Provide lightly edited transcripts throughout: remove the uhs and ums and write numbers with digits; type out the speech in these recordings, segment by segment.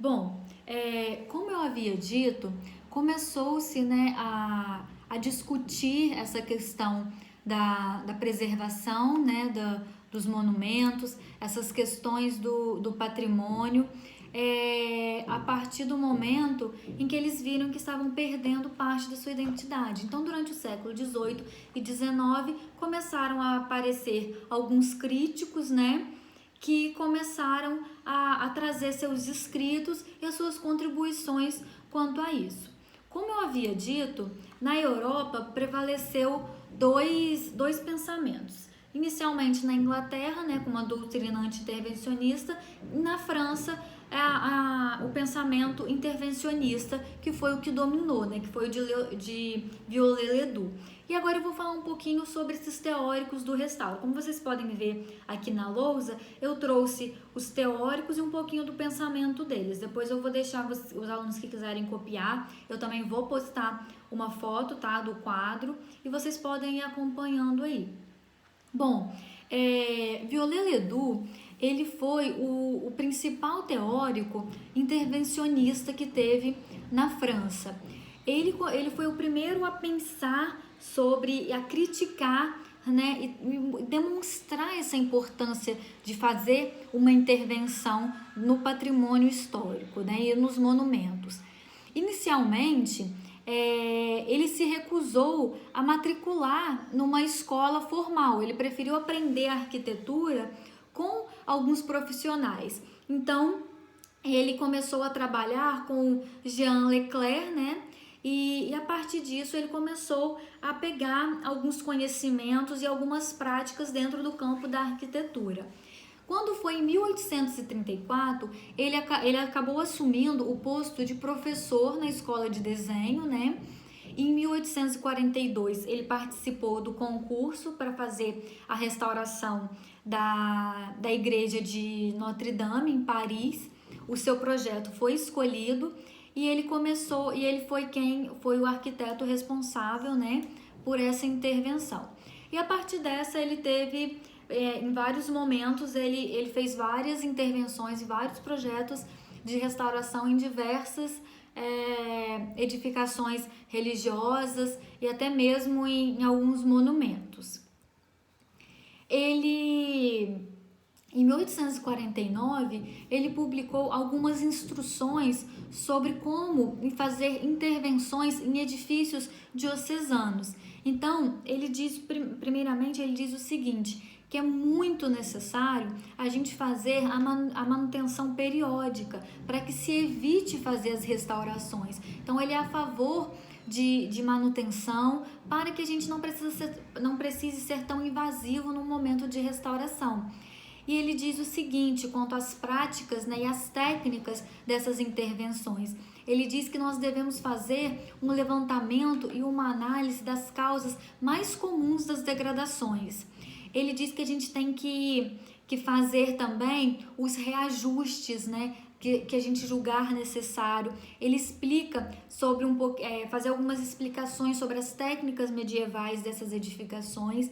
Bom, como eu havia dito, começou-se, né, a discutir essa questão da preservação, né, dos monumentos, essas questões do patrimônio, a partir do momento em que eles viram que estavam perdendo parte da sua identidade. Então, durante o século XVIII e XIX, começaram a aparecer alguns críticos, né, que começaram a trazer seus escritos e as suas contribuições quanto a isso. Como eu havia dito, na Europa prevaleceu dois pensamentos. Inicialmente na Inglaterra, né, com uma doutrina anti-intervencionista, e na França, o pensamento intervencionista, que foi o que dominou, né, que foi o de Viollet-le-Duc. E agora eu vou falar um pouquinho sobre esses teóricos do restauro. Como vocês podem ver aqui na lousa, eu trouxe os teóricos e um pouquinho do pensamento deles. Depois eu vou deixar os alunos que quiserem copiar, eu também vou postar uma foto, tá, do quadro, e vocês podem ir acompanhando aí. Bom, Viollet-le-Duc, ele foi o principal teórico intervencionista que teve na França. Ele foi o primeiro a pensar sobre, a criticar, né, e demonstrar essa importância de fazer uma intervenção no patrimônio histórico, né, e nos monumentos. Inicialmente, ele se recusou a matricular numa escola formal, ele preferiu aprender arquitetura com alguns profissionais. Então, ele começou a trabalhar com Jean Leclerc, né? E a partir disso ele começou a pegar alguns conhecimentos e algumas práticas dentro do campo da arquitetura. Quando foi em 1834, ele acabou assumindo o posto de professor na escola de desenho, né? Em 1842, ele participou do concurso para fazer a restauração da igreja de Notre-Dame, em Paris. O seu projeto foi escolhido e ele foi o arquiteto responsável, né, por essa intervenção. E a partir dessa ele teve, em vários momentos, ele fez várias intervenções e vários projetos de restauração em diversas edificações religiosas e até mesmo em alguns monumentos. Em 1849, ele publicou algumas instruções sobre como fazer intervenções em edifícios diocesanos. Então, primeiramente, ele diz o seguinte, que é muito necessário a gente fazer a manutenção periódica para que se evite fazer as restaurações. Então, ele é a favor de manutenção para que a gente não precise ser tão invasivo no momento de restauração. E ele diz o seguinte quanto às práticas, né, e às técnicas dessas intervenções. Ele diz que nós devemos fazer um levantamento e uma análise das causas mais comuns das degradações. Ele diz que a gente tem que fazer também os reajustes, né, que a gente julgar necessário. Ele explica sobre fazer algumas explicações sobre as técnicas medievais dessas edificações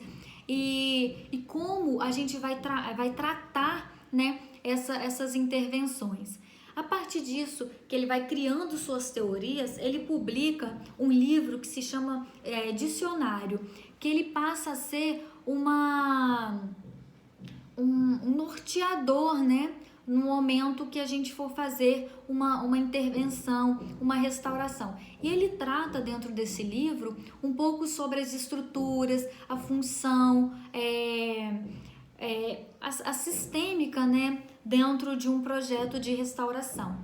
e como a gente vai tratar, né, essas intervenções. A partir disso, que ele vai criando suas teorias, ele publica um livro que se chama Dicionário, que ele passa a ser um norteador, né, no momento que a gente for fazer uma intervenção, uma restauração. E ele trata dentro desse livro um pouco sobre as estruturas, a função, a sistêmica, né, dentro de um projeto de restauração.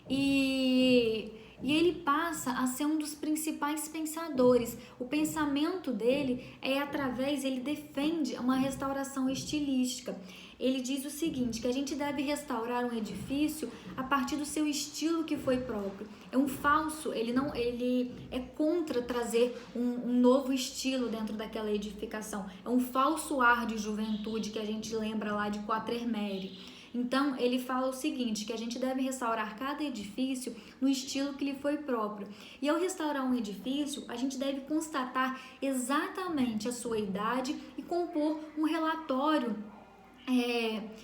E ele passa a ser um dos principais pensadores. O pensamento dele ele defende uma restauração estilística. Ele diz o seguinte, que a gente deve restaurar um edifício a partir do seu estilo que foi próprio. É um falso, ele é contra trazer um novo estilo dentro daquela edificação. É um falso ar de juventude que a gente lembra lá de Quatermain. Então, ele fala o seguinte, que a gente deve restaurar cada edifício no estilo que lhe foi próprio. E ao restaurar um edifício, a gente deve constatar exatamente a sua idade e compor um relatório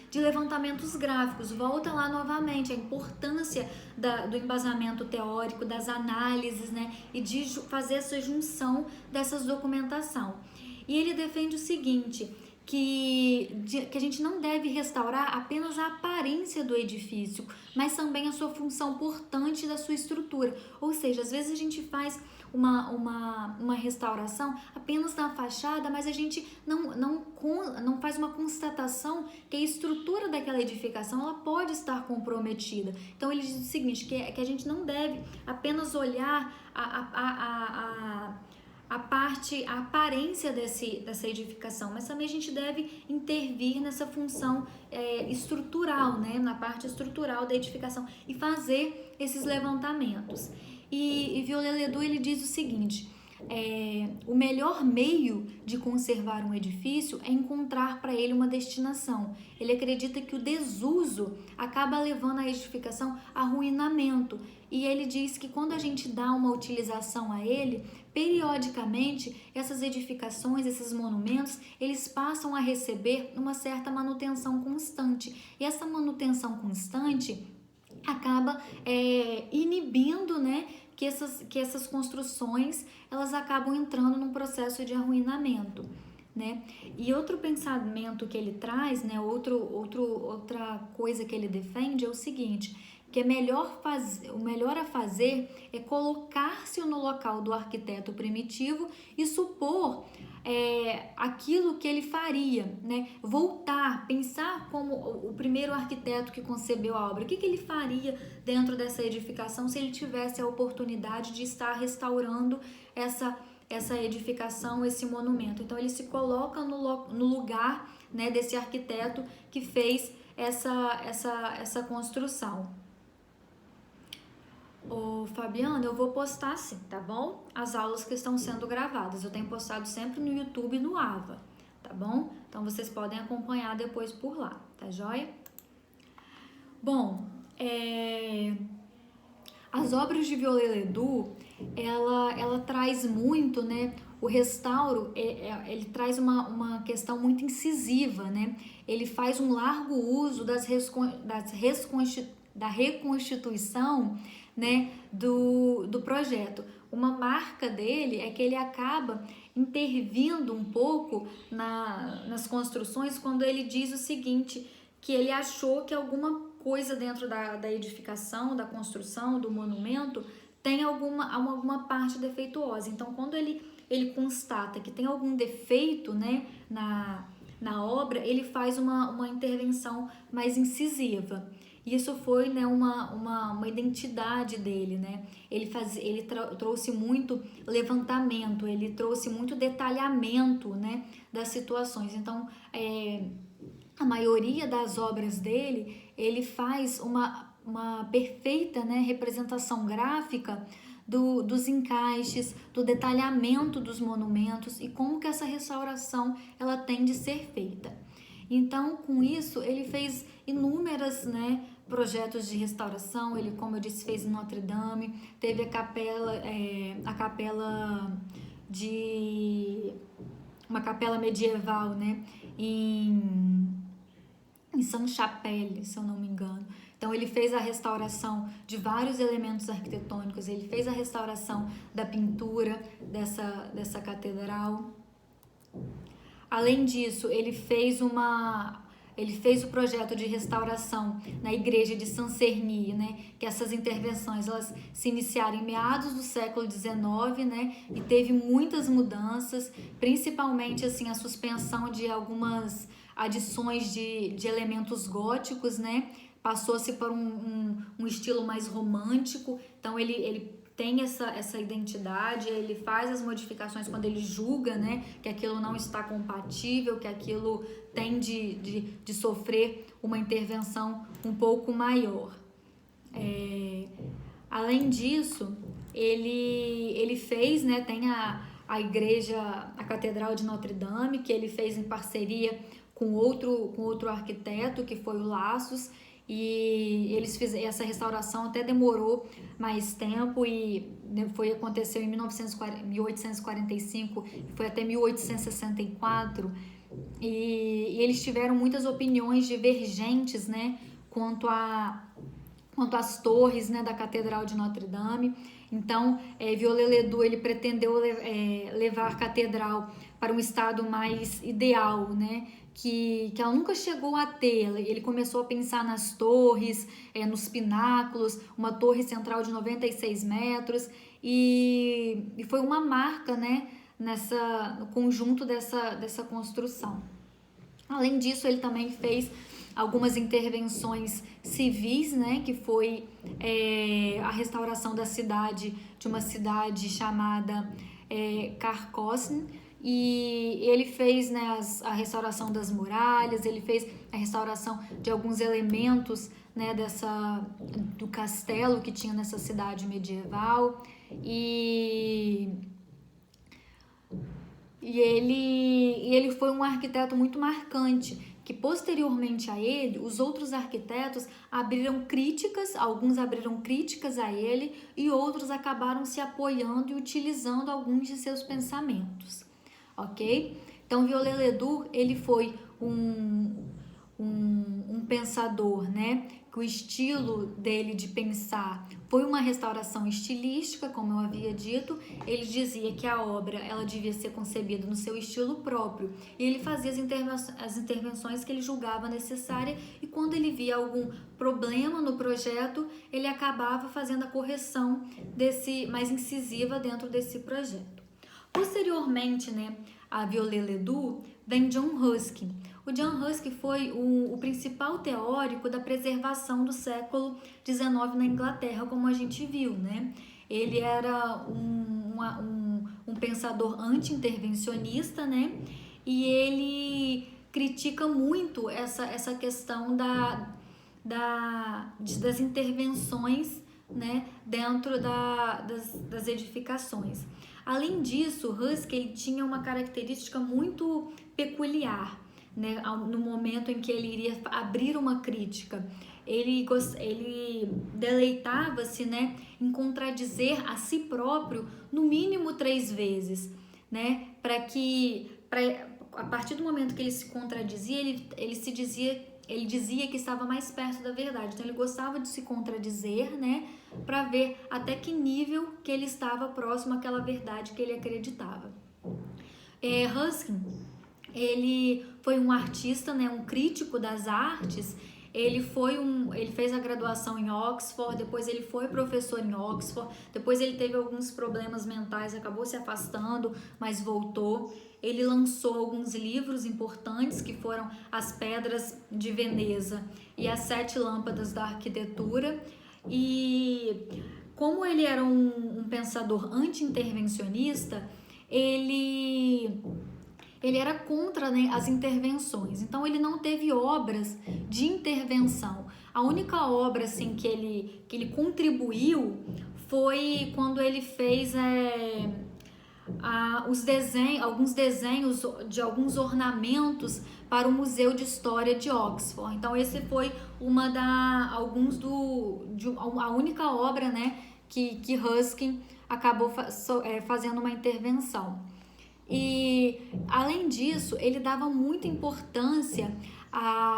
de levantamentos gráficos. Volta lá novamente a importância do embasamento teórico, das análises, né, e de fazer essa junção dessas documentação. E ele defende o seguinte, que a gente não deve restaurar apenas a aparência do edifício, mas também a sua função portante da sua estrutura. Ou seja, às vezes a gente faz uma restauração apenas na fachada, mas a gente não faz uma constatação que a estrutura daquela edificação ela pode estar comprometida. Então ele diz o seguinte, que a gente não deve apenas olhar a aparência dessa edificação, mas também a gente deve intervir nessa função estrutural, né, na parte estrutural da edificação e fazer esses levantamentos. E Viollet-le-Duc ele diz o seguinte, o melhor meio de conservar um edifício é encontrar para ele uma destinação. Ele acredita que o desuso acaba levando a edificação a arruinamento. E ele diz que quando a gente dá uma utilização a ele, periodicamente essas edificações, esses monumentos, eles passam a receber uma certa manutenção constante. E essa manutenção constante acaba inibindo, né, que essas construções elas acabam entrando num processo de arruinamento, né? E outro pensamento que ele traz, né, outra coisa que ele defende é o seguinte, que o melhor a fazer é colocar-se no local do arquiteto primitivo e supor aquilo que ele faria, né? Voltar, pensar como o primeiro arquiteto que concebeu a obra, o que ele faria dentro dessa edificação se ele tivesse a oportunidade de estar restaurando essa edificação, esse monumento. Então ele se coloca no lugar, né, desse arquiteto que fez essa construção. Ô Fabiana, eu vou postar sim, tá bom? As aulas que estão sendo gravadas, eu tenho postado sempre no YouTube e no AVA, tá bom? Então vocês podem acompanhar depois por lá, tá joia? Bom, as obras de Viollet-le-Duc, ela traz muito, né? O restauro, ele traz uma questão muito incisiva, né? Ele faz um largo uso da reconstituição, né, do projeto. Uma marca dele é que ele acaba intervindo um pouco nas construções quando ele diz o seguinte, que ele achou que alguma coisa dentro da edificação, da construção, do monumento, tem alguma parte defeituosa. Então, quando ele constata que tem algum defeito, né, na obra, ele faz uma intervenção mais incisiva. Isso foi, né, uma identidade dele, né? Ele trouxe muito levantamento, ele trouxe muito detalhamento, né, das situações. Então, a maioria das obras dele, ele faz uma perfeita, né, representação gráfica dos encaixes, do detalhamento dos monumentos e como que essa restauração ela tem de ser feita. Então, com isso, ele fez inúmeras, né, projetos de restauração. Ele, como eu disse, fez em Notre Dame, teve uma capela medieval, né, em Sainte-Chapelle, se eu não me engano. Então, ele fez a restauração de vários elementos arquitetônicos, ele fez a restauração da pintura dessa catedral. Além disso, ele fez o projeto de restauração na igreja de Saint-Cerny, né? Que essas intervenções elas se iniciaram em meados do século XIX, né? E teve muitas mudanças, principalmente assim a suspensão de algumas adições de elementos góticos, né? Passou-se por um estilo mais romântico. Então ele tem essa identidade, ele faz as modificações quando ele julga, né, que aquilo não está compatível, que aquilo tem de sofrer uma intervenção um pouco maior. Além disso, ele fez, né, tem a igreja, a Catedral de Notre Dame, que ele fez em parceria com outro arquiteto, que foi o Lassos, e eles fizeram essa restauração, até demorou mais tempo e aconteceu em 1845 e foi até 1864, e eles tiveram muitas opiniões divergentes, né, quanto às torres, né, da Catedral de Notre-Dame. Então, Viollet-le-Duc ele pretendeu levar a catedral para um estado mais ideal, né, que ela nunca chegou a ter. Ele começou a pensar nas torres, nos pináculos, uma torre central de 96 metros, e foi uma marca, né, no conjunto dessa construção. Além disso, ele também fez algumas intervenções civis, né, que foi a restauração da cidade, de uma cidade chamada Carcassonne, e ele fez, né, a restauração das muralhas, ele fez a restauração de alguns elementos, né, do castelo que tinha nessa cidade medieval, e ele foi um arquiteto muito marcante, que posteriormente a ele, os outros arquitetos alguns abriram críticas a ele e outros acabaram se apoiando e utilizando alguns de seus pensamentos, ok? Então, Viollet-le-Duc, ele foi um pensador, né, que o estilo dele de pensar foi uma restauração estilística, como eu havia dito. Ele dizia que a obra ela devia ser concebida no seu estilo próprio, e ele fazia as intervenções que ele julgava necessária, e quando ele via algum problema no projeto, ele acabava fazendo a correção mais incisiva dentro desse projeto. Posteriormente, né, a Viollet-le-Duc, vem John Ruskin. O John Ruskin foi o principal teórico da preservação do século XIX na Inglaterra, como a gente viu, né? Ele era um pensador anti-intervencionista, né? E ele critica muito essa questão das intervenções, né, dentro das edificações. Além disso, Ruskin tinha uma característica muito peculiar, né, no momento em que ele iria abrir uma crítica. Ele deleitava-se, né, em contradizer a si próprio no mínimo 3 vezes, né, a partir do momento que ele se contradizia, ele dizia que estava mais perto da verdade. Então ele gostava de se contradizer, né, para ver até que nível que ele estava próximo àquela verdade que ele acreditava. Ruskin, ele foi um artista, né, um crítico das artes. Ele fez a graduação em Oxford, depois ele foi professor em Oxford, depois ele teve alguns problemas mentais, acabou se afastando, mas voltou. Ele lançou alguns livros importantes, que foram As Pedras de Veneza e As 7 Lâmpadas da Arquitetura. E como ele era um pensador anti-intervencionista, ele era contra, né, as intervenções. Então ele não teve obras de intervenção. A única obra assim, que ele contribuiu foi quando ele fez alguns desenhos de alguns ornamentos para o Museu de História de Oxford. Então esse foi a única obra, né, que Ruskin acabou fazendo uma intervenção. E além disso, ele dava muita importância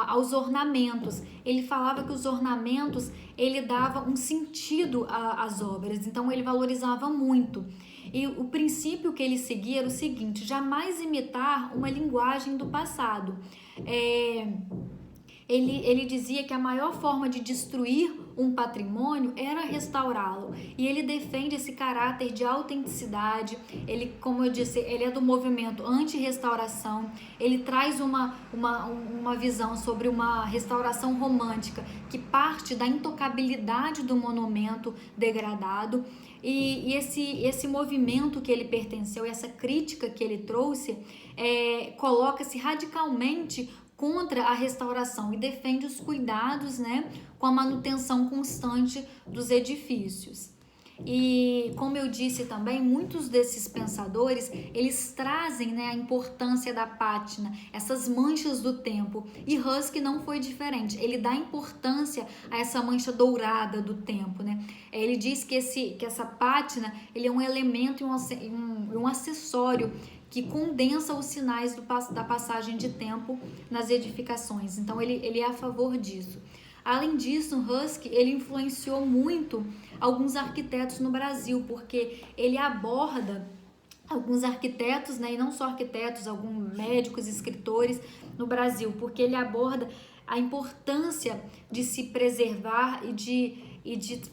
aos ornamentos. Ele falava que os ornamentos ele dava um sentido às obras, então ele valorizava muito. E o princípio que ele seguia era o seguinte: jamais imitar uma linguagem do passado. Ele dizia que a maior forma de destruir um patrimônio era restaurá-lo, e ele defende esse caráter de autenticidade. Ele, como eu disse, ele é do movimento anti-restauração. Ele traz uma visão sobre uma restauração romântica que parte da intocabilidade do monumento degradado, e esse movimento que ele pertenceu, essa crítica que ele trouxe, coloca-se radicalmente contra a restauração e defende os cuidados, né, com a manutenção constante dos edifícios. E como eu disse também, muitos desses pensadores, eles trazem, né, a importância da pátina, essas manchas do tempo. E Husky não foi diferente. Ele dá importância a essa mancha dourada do tempo, né? Ele diz que essa pátina, ele é um elemento e um acessório que condensa os sinais da passagem de tempo nas edificações. Então ele é a favor disso. Além disso, Husky, ele influenciou muito alguns arquitetos no Brasil, porque ele aborda alguns arquitetos, né, e não só arquitetos, alguns médicos, escritores no Brasil, porque ele aborda a importância de se preservar e de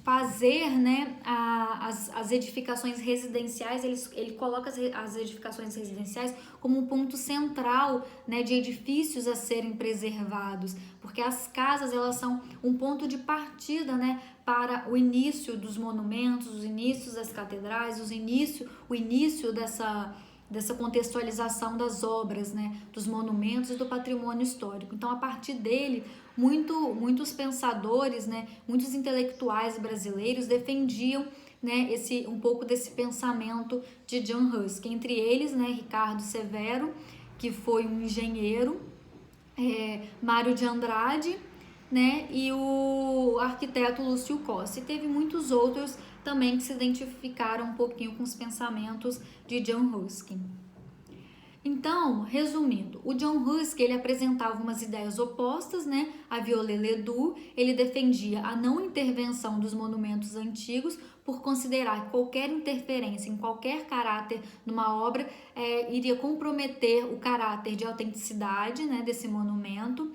fazer, né, as edificações residenciais. Ele coloca as edificações residenciais como um ponto central, né, de edifícios a serem preservados, porque as casas, elas são um ponto de partida, né, para o início dos monumentos, os inícios das catedrais, o início dessa contextualização das obras, né, dos monumentos e do patrimônio histórico. Então, a partir dele, muitos pensadores, né, muitos intelectuais brasileiros defendiam, né, um pouco desse pensamento de John Husky. Entre eles, né, Ricardo Severo, que foi um engenheiro, Mário de Andrade, né, e o arquiteto Lúcio Costa. E teve muitos outros também que se identificaram um pouquinho com os pensamentos de John Husky. Então, resumindo, o John Husky, ele apresentava umas ideias opostas, né, a Viollet-le-Duc. Ele defendia a não intervenção dos monumentos antigos por considerar que qualquer interferência em qualquer caráter numa obra iria comprometer o caráter de autenticidade, né, desse monumento.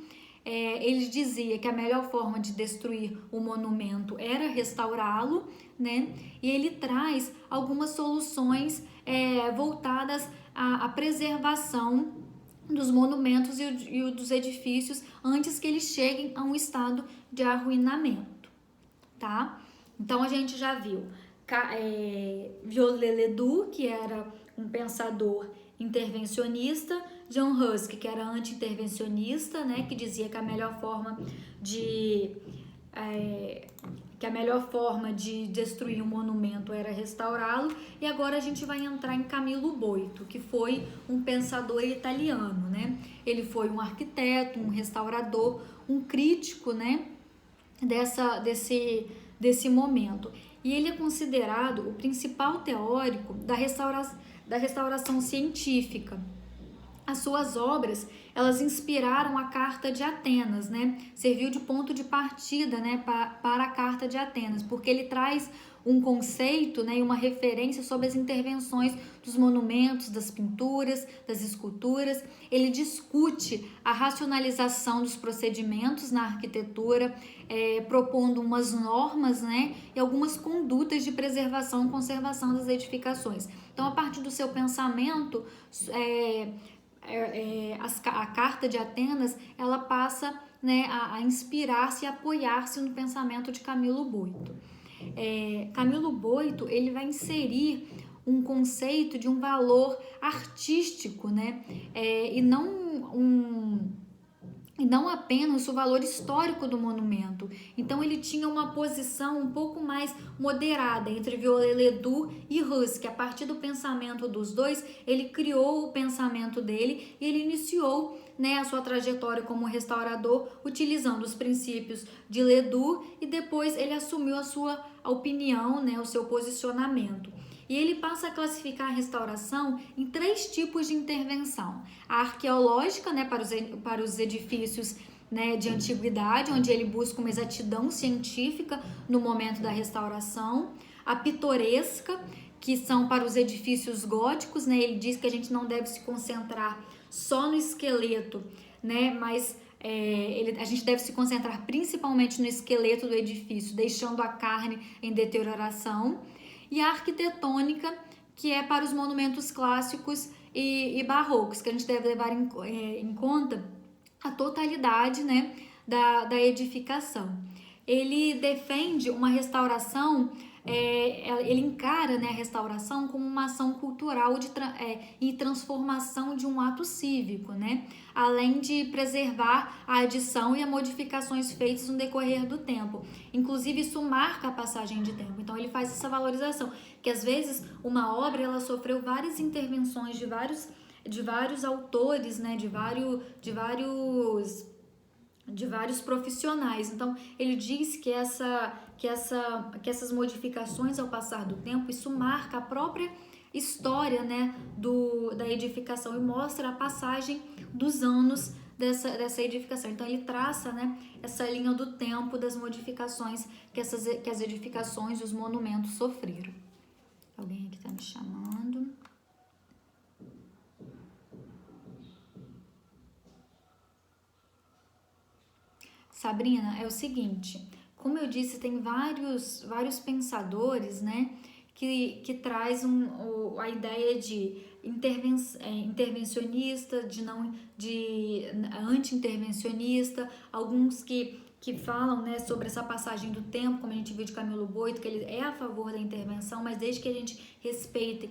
Ele dizia que a melhor forma de destruir o monumento era restaurá-lo, né? E ele traz algumas soluções voltadas à preservação dos monumentos e dos edifícios antes que eles cheguem a um estado de arruinamento, tá? Então a gente já viu Viollet-le-Duc, que era um pensador intervencionista, John Husky, que era anti-intervencionista, né, que dizia que a melhor forma de destruir um monumento era restaurá-lo. E agora a gente vai entrar em Camillo Boito, que foi um pensador italiano, né? Ele foi um arquiteto, um restaurador, um crítico, né, desse momento. E ele é considerado o principal teórico da restauração científica. As suas obras, elas inspiraram a Carta de Atenas, né? Serviu de ponto de partida, né, para a Carta de Atenas, porque ele traz um conceito, né, e uma referência sobre as intervenções dos monumentos, das pinturas, das esculturas. Ele discute a racionalização dos procedimentos na arquitetura, propondo umas normas, né, e algumas condutas de preservação e conservação das edificações. Então, a partir do seu pensamento, a Carta de Atenas, ela passa, né, a inspirar-se e apoiar-se no pensamento de Camillo Boito. Camillo Boito, ele vai inserir um conceito de um valor artístico, né, e não apenas o valor histórico do monumento. Então ele tinha uma posição um pouco mais moderada entre Viollet-le-Duc e Husky. A partir do pensamento dos dois, ele criou o pensamento dele e ele iniciou, né, a sua trajetória como restaurador utilizando os princípios de Ledoux, e depois ele assumiu a sua opinião, né, o seu posicionamento. E ele passa a classificar a restauração em 3 tipos de intervenção. A arqueológica, né, para os edifícios, né, de antiguidade, onde ele busca uma exatidão científica no momento da restauração. A pitoresca, que são para os edifícios góticos, né, ele diz que a gente não deve se concentrar só no esqueleto, né, mas a gente deve se concentrar principalmente no esqueleto do edifício, deixando a carne em deterioração. E a arquitetônica, que é para os monumentos clássicos e barrocos, que a gente deve levar em conta a totalidade, né, da edificação. Ele defende uma restauração ele encara, né, a restauração como uma ação cultural e transformação de um ato cívico, né, além de preservar a adição e as modificações feitas no decorrer do tempo. Inclusive, isso marca a passagem de tempo. Então, ele faz essa valorização, que às vezes uma obra ela sofreu várias intervenções de vários autores, né, de vários profissionais. Então, ele diz que essas modificações ao passar do tempo, isso marca a própria história, né, da edificação e mostra a passagem dos anos dessa edificação. Então, ele traça, né, essa linha do tempo das modificações que as edificações e os monumentos sofreram. Alguém aqui está me chamando. Sabrina, é o seguinte, como eu disse, tem vários pensadores, né, que traz a ideia de intervencionista, de anti-intervencionista, alguns que falam, né, sobre essa passagem do tempo, como a gente viu de Camilo Boito, que ele é a favor da intervenção, mas desde que a gente respeite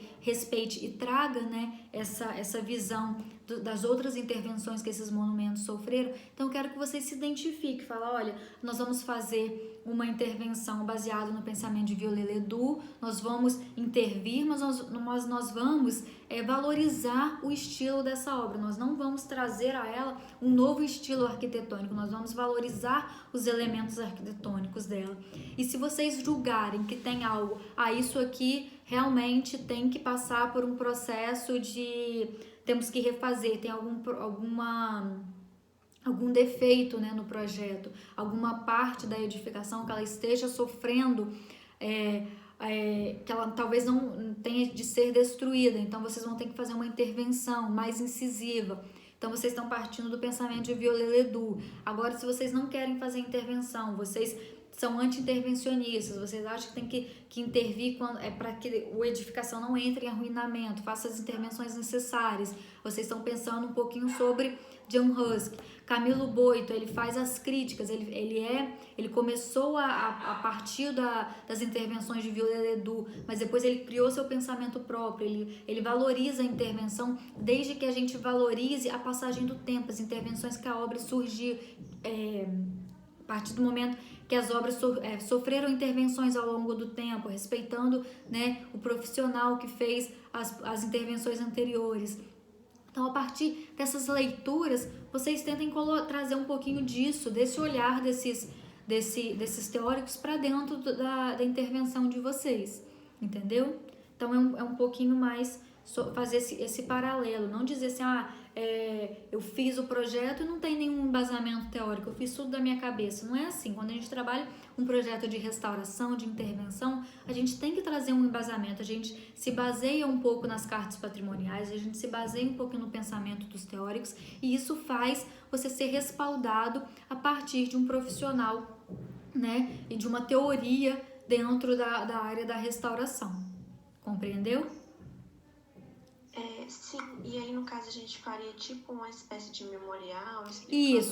e traga, né, essa visão das outras intervenções que esses monumentos sofreram. Então, eu quero que vocês se identifiquem, fala, olha, nós vamos fazer uma intervenção baseada no pensamento de Viollet-le-Duc, nós vamos intervir, mas nós vamos valorizar o estilo dessa obra, nós não vamos trazer a ela um novo estilo arquitetônico, nós vamos valorizar os elementos arquitetônicos dela. E se vocês julgarem que tem algo, isso aqui realmente tem que passar por um processo temos que refazer, tem algum defeito, né, no projeto, alguma parte da edificação que ela esteja sofrendo, que ela talvez não tenha de ser destruída, então vocês vão ter que fazer uma intervenção mais incisiva. Então, vocês estão partindo do pensamento de Viollet-le-Duc. Agora, se vocês não querem fazer intervenção, vocês são anti-intervencionistas, vocês acham que tem que intervir para que a edificação não entre em arruinamento, faça as intervenções necessárias. Vocês estão pensando um pouquinho sobre John Ruskin. Camilo Boito, ele faz as críticas, ele começou a partir das intervenções de Viollet-le-Duc, mas depois ele criou seu pensamento próprio, ele valoriza a intervenção desde que a gente valorize a passagem do tempo, as intervenções que a obra surgiu, a partir do momento que as obras sofreram intervenções ao longo do tempo, respeitando, né, o profissional que fez as intervenções anteriores. Então, a partir dessas leituras, vocês tentem trazer um pouquinho disso, desse olhar desses teóricos para dentro da intervenção de vocês, entendeu? Então, é um pouquinho mais fazer esse paralelo, não dizer assim, eu fiz o projeto e não tem nenhum embasamento teórico, eu fiz tudo da minha cabeça. Não é assim. Quando a gente trabalha um projeto de restauração, de intervenção, a gente tem que trazer um embasamento, a gente se baseia um pouco nas cartas patrimoniais, a gente se baseia um pouco no pensamento dos teóricos, e isso faz você ser respaldado a partir de um profissional, né, e de uma teoria dentro da área da restauração. Compreendeu? Sim, e aí no caso a gente faria tipo uma espécie de memorial? Isso.